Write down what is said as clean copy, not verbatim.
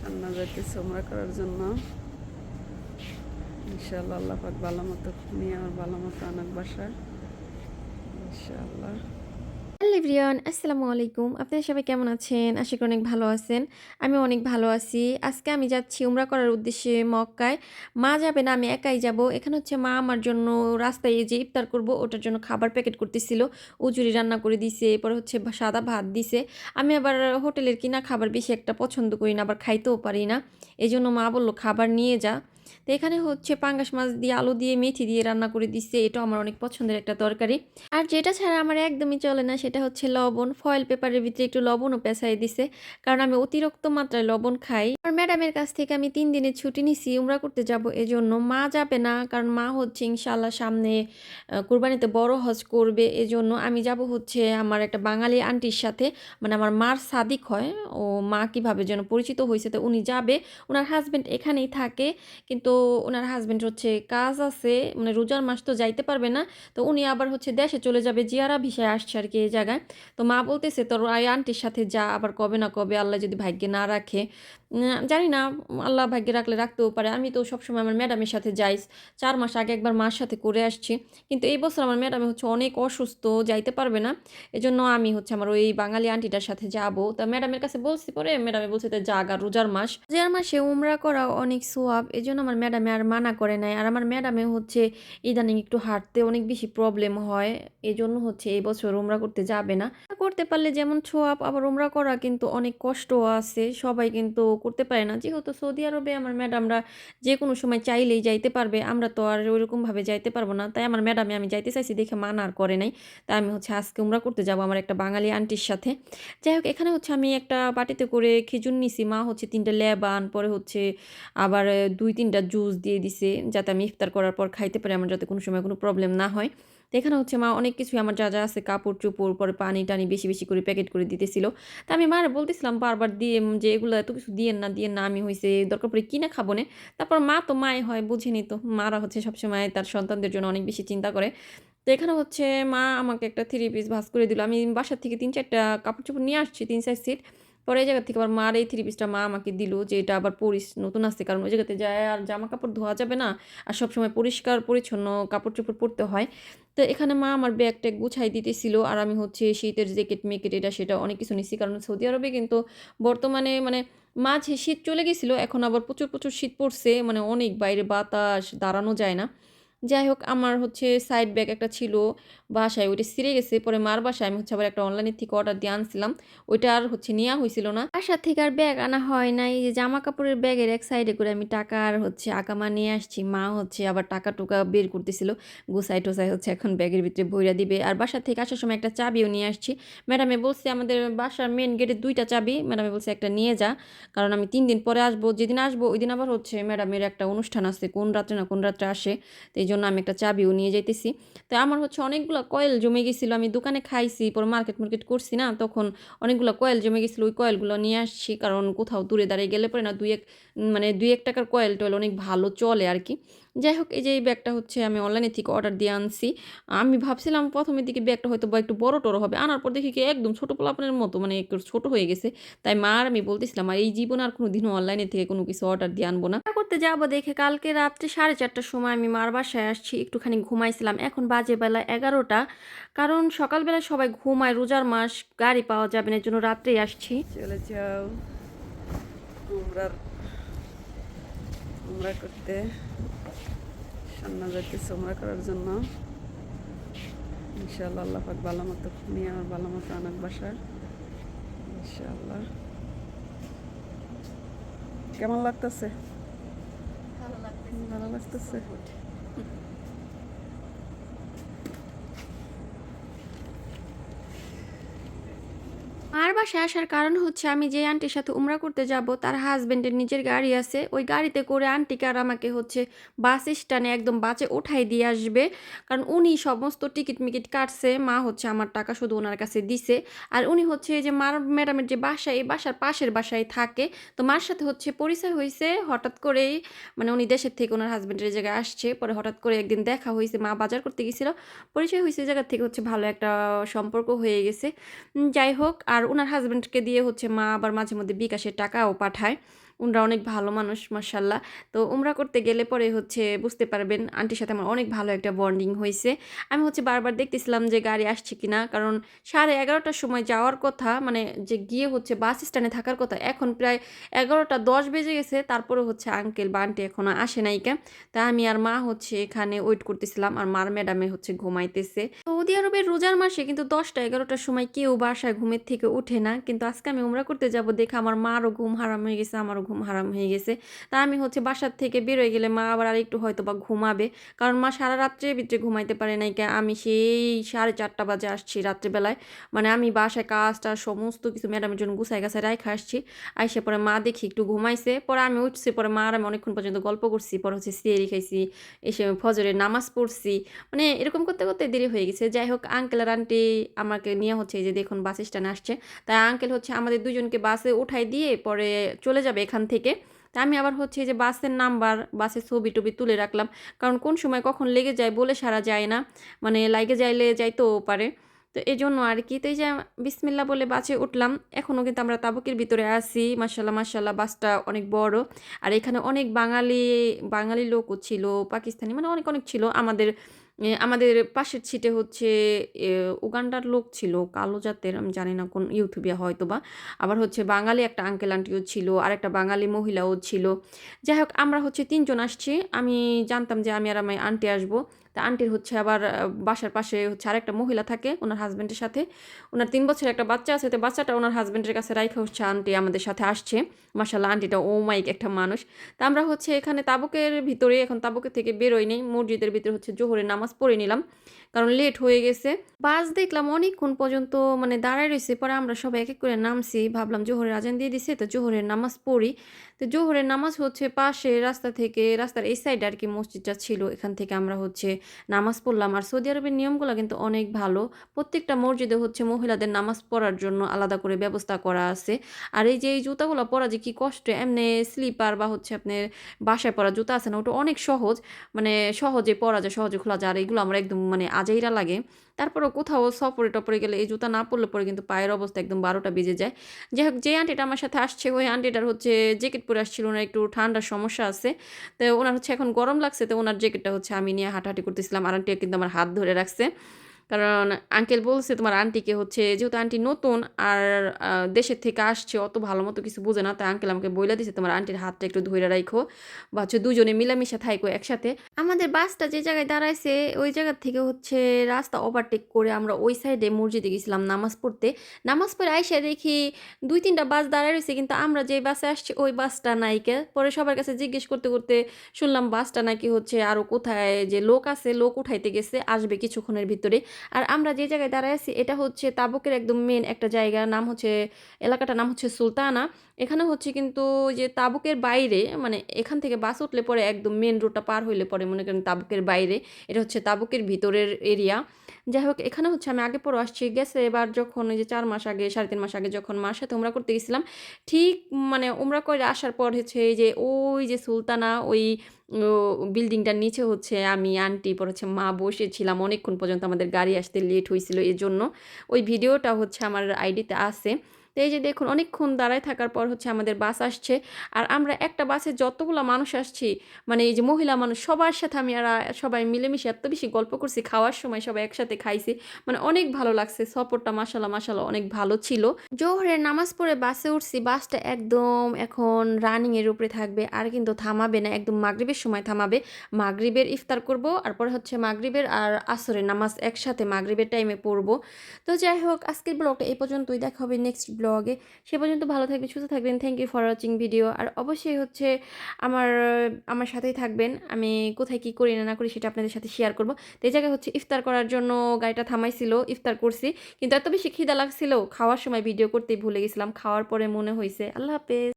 সান্না যাইতেছে উমরা করার জন্য। ইনশাআল্লাহ আল্লাহ পাক ভালো মতো নিয়ে আমার ভালো মতো আনাক বাসায় ইনশাআল্লাহ। হ্যালো এভরিওয়ান, আসসালামু আলাইকুম। আপনারা সবাই কেমন আছেন? আশা করি অনেক ভালো আছেন। আমিও অনেক ভালো আছি। আজকে আমি যাচ্ছি উমরা করার উদ্দেশ্যে মক্কায়। মা যাবে না, আমি একাই যাব। এখানে হচ্ছে মা আমার জন্য রাস্তায় এই যে ইফতার করব ওটার জন্য খাবার প্যাকেট করতেছিল। উজুরি রান্না করে দিছে, এরপরে হচ্ছে সাদা ভাত দিছে। আমি আবার হোটেলের কিনা খাবার বেশি একটা পছন্দ করি না, আবার খাইতেও পারি না। এজন্য মা বলল খাবার নিয়ে যা। তো এখানে হচ্ছে পাঙ্গাস মাছ দিয়ে, আলু দিয়ে, মেথি দিয়ে রান্না করে দিছে। এটাও আমার অনেক পছন্দের একটা তরকারি। আর যেটা ছাড়া আমার একদমই চলে না সেটা হচ্ছে লবণ। ফয়েল পেপারের ভিতরে একটু লবণও পেঁচায় দিছে। কারণ আমি অতিরিক্ত মাত্রায় লবণ খাই। আর ম্যাডামের কাছ থেকে আমি ৩ দিনের ছুটি নিছি উমরা করতে যাব এজন্য। মা যাবে না, কারণ মা হচ্ছে ইনশাআল্লাহ সামনে কুরবানিতে বড় হজ করবে। এজন্য আমি যাব হচ্ছে আমার একটা বাঙালি আন্টির সাথে। মানে আমার মার সাদিক হয়। ও মা কিভাবে যেন পরিচিত হইছে, তো উনি যাবে। উনার হাসব্যান্ড এখানেই থাকে। কিন্তু উনার হাসব্যান্ড হচ্ছে কাজ আছে, মানে রোজার মাস তো যাইতে পারবে না। তো উনি আবার হচ্ছে দেশে চলে যাবে, জিয়ারা ভিসায় আসছে আর কি এই জায়গায়। তো মা বলতেছে তোর এই আন্টির সাথে যা, আবার কবে না কবে আল্লাহ যদি ভাগ্যে না রাখে। জানি না, আল্লাহ ভাগ্যে রাখলে রাখতেও পারে। আমি তো সবসময় আমার ম্যাডামের সাথে যাই। ৪ মাস আগে একবার মার সাথে করে আসছি। কিন্তু এই বছর আমার ম্যাডাম হচ্ছে অনেক অসুস্থ, যাইতে পারবে না। এজন্য আমি হচ্ছে আমার ওই বাঙালি আন্টিটার সাথে যাব। তা ম্যাডামের কাছে বলছি, পরে ম্যাডামে বলছে যে যা গা, রোজার মাস, রোজার মাসে উমরা করা অনেক সোয়াব। এজন্য আমার ম্যাডামে আর মানা করে নাই। আর আমার ম্যাডামে হচ্ছে ইদানিং একটু হাঁটতে অনেক বেশি প্রবলেম হয়। এজন্য হচ্ছে এই বছর উমরা করতে যাবে না। করতে পারলে যেমন ছোঁয়াব, আবার উমরা করা কিন্তু অনেক কষ্টও আছে। সবাই কিন্তু করতে পারে না। যেহেতু সৌদি আরবে আমার ম্যাডামরা যেকোনো সময় চাইলেই যাইতে পারবে। আমরা তো আর ওইরকমভাবে যাইতে পারবো না। তাই আমার ম্যাডামে আমি যাইতে চাইছি দেখে মানা আর করে নাই। তাই আমি হচ্ছে আজকে উমরা করতে যাবো আমার একটা বাঙালি আন্টির সাথে। যাই হোক, এখানে হচ্ছে আমি একটা বাটিতে করে খেজুর নিছি। মা হচ্ছে ৩ টা লেবান, পরে হচ্ছে আবার ২-৩ টা জুস দিয়ে দিছে, যাতে আমি ইফতার করার পর খাইতে পারি, আমার যাতে কোনো সময় কোনো প্রবলেম না হয়। তো এখানে হচ্ছে মা অনেক কিছুই আমার যা আছে কাপড়-চোপড়, পরে পানি-টানি বেশি, বেশি করে প্যাকেট করে দিতেছিল। তো আমি মারে বলতেছিলাম বারবার দিয়ে যে, "এগুলো এত কিছু দিয়েন না, দিয়েন না। আমি হইছে দরকার পড়লে কিনে খাবো নে।" তারপর মা তো মাই হয়, বুঝেনই তো। মারা হচ্ছে সবসময় তার সন্তানদের জন্য অনেক বেশি চিন্তা করে। তো এখানে হচ্ছে মা আমাকে একটা 3 পিস ভাঁজ করে দিল। আমি বাসা থেকে ৩-৪ টা কাপড়-চোপড় নিয়ে আসছি, ৩-৪ সেট। পরে এই জায়গা থেকে আবার মার এই 3 পিসটা মা আমাকে দিল যে, "এটা আবার পরিস, নতুন আসছে।" কারণ ওই জায়গাতে যায়া আর জামা-কাপড় ধোয়া যাবে না। আর সবসময় পরিষ্কার পরিচ্ছন্ন কাপড়-চোপড় পরতে হয়। তো এখানে মা আমার ব্যাগ-ট্যাগ গুছাই দিতেছিল। আর আমি হচ্ছে শীতের জ্যাকেট-ম্যাকেট এটা সেটা অনেক কিছু নিচ্ছি। কারণ সৌদি আরবে কিন্তু বর্তমানে মানে মাঝে শীত চলে গেছিল। এখন আবার প্রচুর, প্রচুর শীত পড়ছে। মানে অনেক বাইরে বাতাস, দাঁড়ানো যায় না। যাই হোক, আমার হচ্ছে সাইড ব্যাগ একটা ছিল বাসায়, ওইটা ছিঁড়ে গেছে। পরে মার বাসায় আমি হচ্ছে আবার একটা অনলাইনের থেকে অর্ডার দিয়ে আনছিলাম। ওইটা আর হচ্ছে নেয়া হইছিল না। বাসা থেকে আর ব্যাগ আনা হয় নাই। এই যে জামা-কাপড়ের ব্যাগের এক সাইডে করে আমি টাকা আর হচ্ছে আকামা নিয়ে আসছি। মা হচ্ছে আবার টাকা-টুকা বের করতেছিল। গুছাই-টুছাই হচ্ছে এখন ব্যাগের ভিতরে ভইরা দিবে। আর বাসা থেকে আসার সময় একটা চাবিও নিয়ে আসছি। ম্যাডামে বলছে আমাদের বাসার মেইন গেটের ২ টা চাবি। ম্যাডামে বলছে একটা নিয়ে যা। কারণ আমি ৩ দিন পরে আসবো। যেদিন আসবো ওইদিন আবার হচ্ছে ম্যাডামের একটা অনুষ্ঠান আছে। কোন রাত্রে না কোন রাত্রে আসে। তো এইজন্য আমি একটা চাবিও নিয়ে যাইতেছি। তো আমার হচ্ছে অনেকগুলা কয়েল জমে গেছিল। আমি দোকানে খাইছি, পরে মার্কেট করছি না, তখন অনেকগুলা কয়েল জমে গেছিল। ওই কয়েলগুলো নিয়ে আসছি। কারণ কোথাও দূরে দাঁড়িয়ে গেলে পরে না ২-১ মানে ২-১ টাকার কয়েল-টয়েল অনেক ভালো চলে আরকি। যাই হোক, এই যে এই ব্যাগটা হচ্ছে আমি অনলাইনে থেকে অর্ডার দিয়ে আনছি। আমি ভাবছিলাম ১ম এর দিকে ব্যাগটা হয়তোবা একটু বড়-টড় হবে। আনার পর দেখি কি একদম ছোট পোলাপানের মতো, মানে একটু ছোট হয়ে গেছে। তাই মা আর আমি বলতেছিলাম আর এই জীবনে আর কোনোদিনও অনলাইনে থেকে কোনো কিছু অর্ডার দিয়ে আনবো না। করতে যাবো দেখে কালকে রাত্রে ৪:৩০ টার সময় আমি মার বাসায় আসছি। একটুখানি ঘুমাইছিলাম। এখন বাজে বেলা ১১টা। কারণ সকালবেলা সবাই ঘুমায়, রোজার মাস, গাড়ি পাওয়া যাবে না, এজন্য রাত্রেই আসছি। চলে যাও উমরার উমরা করতে। সান্না যাইতেছে উমরা করার জন্য। ইনশাআল্লাহ আল্লাহ পাক ভালো মতো নিয়ে আমার ভালো মতো আনাক বাসায় ইনশাআল্লাহ। কেমন লাগতেছে? ভালো লাগতেছে। মার বাসায় আসার কারণ হচ্ছে আমি যে আন্টির সাথে উমরা করতে যাব তার হাজবেন্ডের নিজের গাড়ি আছে। ওই গাড়িতে করে আন্টিকে আর আমাকে হচ্ছে বাস স্ট্যান্ডে একদম বাসে উঠাই দিয়ে আসবে। কারণ উনি সমস্ত টিকিট-মিকিট কাটছে। মা হচ্ছে আমার টাকা শুধু উনার কাছে দিছে। আর উনি হচ্ছে এই যে মার ম্যাডামের যে বাসা, এই বাসার পাশের বাসায় থাকে। তো মার সাথে হচ্ছে পরিচয় হইছে হঠাৎ করেই। মানে উনি দেশের থেকে উনার হাজবেন্ডের এই জায়গায় আসছে। পরে হঠাৎ করে একদিন দেখা হইছে। মা বাজার করতে গেছিল। পরিচয় হইছে, এই জায়গা থেকে হচ্ছে ভালো একটা সম্পর্ক হয়ে গেছে। যাই হোক, আর উনার হাসব্যান্ডকে দিয়ে হচ্ছে মা আবার মাঝে মধ্যে বিকাশের টাকাও পাঠায়। উনারা অনেক ভালো মানুষ মাশাআল্লাহ। তো উমরা করতে গেলে পরে হচ্ছে বুঝতে পারবেন আন্টির সাথে আমার অনেক ভালো একটা বন্ডিং হইছে। আমি হচ্ছে বারবার দেখতেছিলাম যে গাড়ি আসছে কিনা। কারণ 11:30টার সময় যাওয়ার কথা মানে যে গিয়ে হচ্ছে বাস স্ট্যান্ডে থাকার কথা। এখন প্রায় 11:10 বেজে গেছে। তারপরেও হচ্ছে আঙ্কেল বা আন্টি এখনো আসে নাইকা। তা আমি আর মা হচ্ছে এখানে ওয়েট করতেছিলাম। আর মার ম্যাডামে হচ্ছে ঘুমাইতেছে। সৌদি আরবের রোজার মাসে কিন্তু 10টা-11টার সময় কেউ বাসায় ঘুমের থেকে উঠে না। কিন্তু আজকে আমি উমরা করতে যাব দেখে আমার মারও ঘুম হারাম হয়ে গেছে, আমারও ঘুম হারাম হয়ে গেছে। তা আমি হচ্ছে বাসার থেকে বেরোয় গেলে মা আবার আরেকটু হয়তোবা ঘুমাবে। কারণ মা সারা রাত্রের ভিতরে ঘুমাইতে পারে নাইকা। আমি সেই 4:30 বাজে আসছি রাত্রেবেলায়। মানে আমি বাসায় কাজ-টাজ সমস্ত কিছু ম্যাডামের জন্য গুছায়-গাছায় রাইখা আসছি। আইসা পরে মা দেখি একটু ঘুমাইছে। পরে আমি উঠছি। পরে মা আর আমি অনেকক্ষণ পর্যন্ত গল্প করছি। পরে হচ্ছে সেহরি খাইছি। এসে ফজরের নামাজ পড়ছি। মানে এরকম করতে, করতে দেরি হয়ে গেছে। যাই হোক আঙ্কেল আর আন্টি আমাকে নিয়ে হচ্ছে এই যে দেখুন বাস স্ট্যান্ডে আসছে। তাই আঙ্কেল হচ্ছে আমাদের ২ জনকে বাসে উঠায় দিয়ে পরে চলে যাবে এখান থেকে। তা আমি আবার হচ্ছে এই যে বাসের নাম্বার, বাসের ছবি-টবি তুলে রাখলাম। কারণ কোন সময় কখন লেগে যায় বলে সারা যায় না। মানে লাইগে যাইলে যাইতেও পারে। তো এজন্য আরকি। তো এই যে বিসমিল্লাহ বলে বাসে উঠলাম। এখনো কিন্তু আমরা তাঁবুকের ভিতরে আছি। মাশাআল্লাহ, মাশাআল্লাহ বাসটা অনেক বড়। আর এখানে অনেক বাঙালি লোকও ছিল, পাকিস্তানি মানে অনেক, অনেক ছিল। আমাদের পাশের সিটে হচ্ছে এ উগান্ডার লোক ছিল, কালো জাতের আমি জানি না কোন ইউথোপিয়া হয়তোবা। আবার হচ্ছে বাঙালি একটা আঙ্কেল আন্টিও ছিল, আরেকটা বাঙালি মহিলাও ছিল। যাই হোক আমরা হচ্ছে ৩ জন আসছি। আমি জানতাম যে আমি আর আমার আন্টি আসবো। তা আন্টির হচ্ছে আবার বাসার পাশে হচ্ছে আরেকটা মহিলা থাকে উনার হাসব্যান্ডের সাথে। উনার ৩ বছরের একটা বাচ্চা আছে। তো বাচ্চাটা উনার হাসব্যান্ডের কাছে রাইখা হচ্ছে আন্টি আমাদের সাথে আসছে। মাশাআল্লাহ আন্টিটা অমায়িক একটা মানুষ। তো আমরা হচ্ছে এখানে তাঁবুকের ভিতরে এখন তাঁবুকের থেকে বেরোই নাই। মসজিদের ভিতরে হচ্ছে জোহরের নামাজ পড়ে নিলাম। কারণ লেট হয়ে গেছে। বাস দেখলাম অনেকক্ষণ পর্যন্ত মানে দাঁড়ায় রইছে। পরে আমরা সবাই এক, এক করে নামছি। ভাবলাম জোহরের আজান দিয়ে দিছে তো জোহরের নামাজ পড়ি। তো জোহরের নামাজ হচ্ছে পাশে রাস্তা থেকে রাস্তার এই সাইডে আরকি মসজিদটা ছিল। এখান থেকে আমরা হচ্ছে নামাজ পড়লাম। আর সৌদি আরবের নিয়মগুলা কিন্তু অনেক ভালো। প্রত্যেকটা মসজিদে হচ্ছে মহিলাদের নামাজ পড়ার জন্য আলাদা করে ব্যবস্থা করা আছে। আর এই যে এই জুতাগুলা পরা যে কি কষ্ট এমনে স্লিপার বা হচ্ছে আপনার বাসায় পরা জুতা আছে না ওটা অনেক সহজ। মানে সহজে পরা যায়, সহজে খোলা যায়। আর এগুলো আমার একদম মানে আজাইরা লাগে। তারপরেও কোথাও সফরে-টফরে গেলে এই জুতা না পরলে পরে কিন্তু পায়ের অবস্থা একদম ১২টা বেজে যায়। যাই হোক যে আন্টিটা আমার সাথে আসছে ওই আন্টিটার হচ্ছে জ্যাকেট পরে আসছিল। উনার একটু ঠান্ডার সমস্যা আছে। তো উনার হচ্ছে এখন গরম লাগছে তো উনার জ্যাকেটটা হচ্ছে আমি নিয়ে হাঁটাহাঁটি করতেছিলাম। আর আন্টিও কিন্তু আমার হাত ধরে রাখছে। কারণ আঙ্কেল বলছে তোমার আন্টিকে হচ্ছে যেহেতু আন্টি নতুন আর দেশের থেকে আসছে অত ভালো মতো কিছু বোঝে না। তাই আঙ্কেল আমাকে বইলা দিছে তোমার আন্টির হাতটা একটু ধইরা রাইখো বা হচ্ছে দুজনে মিলামিশা থাইকো একসাথে। আমাদের বাসটা যে জায়গায় দাঁড়াইছে ওই জায়গা থেকে হচ্ছে রাস্তা ওভারটেক করে আমরা ওই সাইডে মসজিদে গেছিলাম নামাজ পড়তে। নামাজ পড়ে আইসা দেখি ২-৩ টা বাস দাঁড়ায় রইছে কিন্তু আমরা যে বাসে আসছি ওই বাসটা নাইকা। পরে সবার কাছে জিজ্ঞেস করতে, করতে শুনলাম বাসটা নাকি হচ্ছে আরো কোথায় যে লোক আছে, লোক উঠাইতে গেছে, আসবে কিছুক্ষণের ভিতরে। আর আমরা যে জায়গায় দাঁড়ায় আছি এটা হচ্ছে তাবুকের একদম মেইন একটা জায়গা। নাম হচ্ছে এলাকাটার নাম হচ্ছে সুলতানা। এখানে হচ্ছে কিন্তু যে তাবুকের বাইরে মানে এখান থেকে বাস উঠলে পরে একদম মেইন রোডটা পার হইলে পরে মনে করেন তাবুকের বাইরে। এটা হচ্ছে তাবুকের ভিতরের এরিয়া। যাই হোক এখানে হচ্ছে আমি আগে পরে আসছি। গেছে এবার যখন ওই যে ৪ মাস আগে ৩.৫ মাস আগে যখন মার সাথে উমরা করতে গেছিলাম, ঠিক মানে উমরা করে আসার পর হচ্ছে এই যে ওই যে সুলতানা ওই ও বিল্ডিংটার নিচে হচ্ছে আমি, আন্টি, পরে হচ্ছে মা বসেছিলাম অনেকক্ষণ পর্যন্ত আমাদের গাড়ি আসতে লেট হইছিল এজন্য। ওই ভিডিওটা হচ্ছে আমার আইডিতে আছে। তো এই যে দেখুন অনেকক্ষণ দাঁড়ায় থাকার পর হচ্ছে আমাদের বাস আসছে। আর আমরা একটা বাসে যতগুলা মানুষ আসছি মানে এই যে মহিলা মানুষ সবার সাথে আমি আর সবাই মিলেমিশে এত বেশি গল্প করছি, খাওয়ার সময় সবাই একসাথে খাইছি। মানে অনেক ভালো লাগছে। সফরটা মাশাআল্লাহ, মাশাআল্লাহ অনেক ভালো ছিল। জোহরের নামাজ পড়ে বাসে উঠছি। বাসটা একদম এখন রানিং এর উপরে থাকবে। আর কিন্তু থামাবে না। একদম মাগরিবের সময় থামাবে। মাগরিবের ইফতার করব। আর পরে হচ্ছে মাগরিবের আর আসরের নামাজ একসাথে মাগরিবের টাইমে পড়ব। তো যাই হোক আজকের ব্লগটা এই পর্যন্তই। দেখা হবে নেক্সট ব্লগে। সে পর্যন্ত ভালো থাকবেন, সুস্থ থাকবেন। Thank you for watching video. আর অবশ্যই হচ্ছে আমার আমার সাথেই থাকবেন। আমি কোথায় কি করি না করি সেটা আপনাদের সাথে শেয়ার করব। তো এই জায়গায় হচ্ছে ইফতার করার জন্য গাড়িটা থামাইছিল। ইফতার করছি। কিন্তু এত বেশি খিদা লাগছিল খাওয়ার সময় ভিডিও করতেই ভুলে গেছিলাম। খাওয়ার পরে মনে হইছে। আল্লাহ হাফেজ।